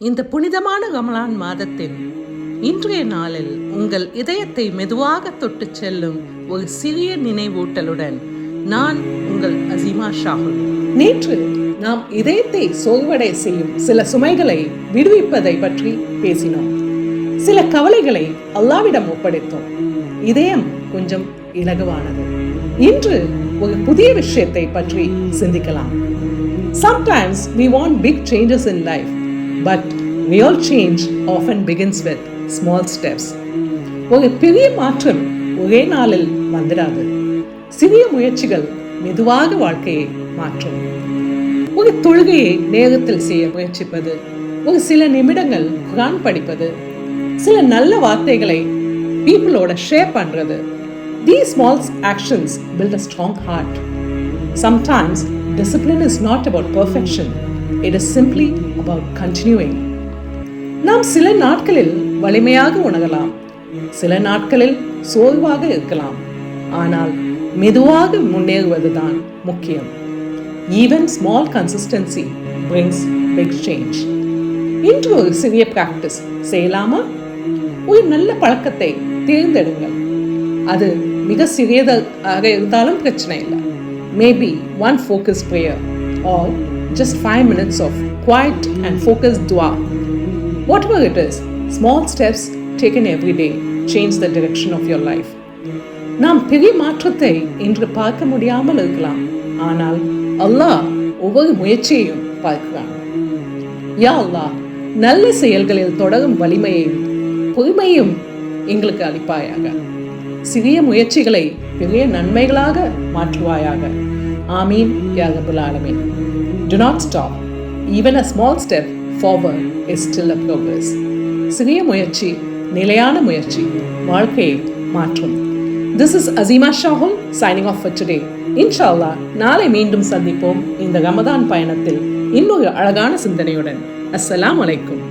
இந்த புனிதமான ரமலான் மாதத்தின் இன்றைய நாளில் உங்கள் இதயத்தை மெதுவாக தொட்டுச் செல்லும் ஒரு சிறிய நினைவூட்டலுடன் நான் உங்கள் அசீமா ஷாகுல். நேற்று நாம் இதயத்தை சோர்வடை செய்யும் சில சுமைகளை விடுவிப்பதை பற்றி பேசினோம். சில கவலைகளை அல்லாவிடம் ஒப்படைத்தோம். இதயம் கொஞ்சம் இலகுவானது. இன்று ஒரு புதிய விஷயத்தை பற்றி சிந்திக்கலாம். Sometimes we want big changes in life, but real change often begins with small steps. ஒரு பெரிய மாற்றம் ஒரே நாளில் வந்துடாது. சிறிய முயற்சிகள் மெதுவாக வாழ்க்கையை மாற்றும். ஒரு தொழுகையை நேரத்தில் செய்ய முயற்சிப்பது, ஒரு சில நிமிடங்கள் குர்ஆன் படிப்பது, சில நல்ல வார்த்தைகளை பீப்புளோட ஷேர் பண்றது. These small actions build a strong heart. Sometimes discipline is not about perfection. It is simply about continuing. நாம் சில நாட்களில் வலிமையாக உணரலாம், சில நாட்களில் சோர்வாக இருக்கலாம். ஆனால் மெதுவாக முன்னேறுவதுதான் முக்கியம். Even small consistency brings big change. இன்று ஒரு சிறிய பிராக்டிஸ் செய்யலாமா? ஒரு நல்ல பழக்கத்தை தேர்ந்தெடுங்கள். அது மிக சிறியதாக இருந்தாலும் பிரச்சனை இல்லை. Maybe one focused prayer or just 5 minutes of quiet and focused dua. Whatever it is, small steps taken every day change the direction of your life. நாம் பெரிய மாற்றத்தை இன்று பார்க்க முடியாமல் இருக்கலாம், ஆனால் அல்லாஹ் ஒவ்வொரு முயற்சியையும் பார்க்கிறான். யா அல்லாஹ், நல்ல செயல்களில் தொடரும் வலிமையையும் பொறுமையும் எங்களுக்கு அளிப்பாயாக. சிறிய முயற்சிகளை பெரிய நன்மைகளாக மாற்றுவாயாக. ஆமீன் யா ரப்பல் ஆலமீன். Do not stop. Even a small step forward is still a progress. சிறிய முயற்சி நிலையான முயற்சி வாழ்க்கையை மாற்றும். This is Azima Shahul signing off for today. Inshallah, நாளை மீண்டும் சந்திப்போம் இந்த ரமதான் பயணத்தில் இன்னொரு அழகான சிந்தனையுடன். அஸ்ஸலாமு அலைக்கும்.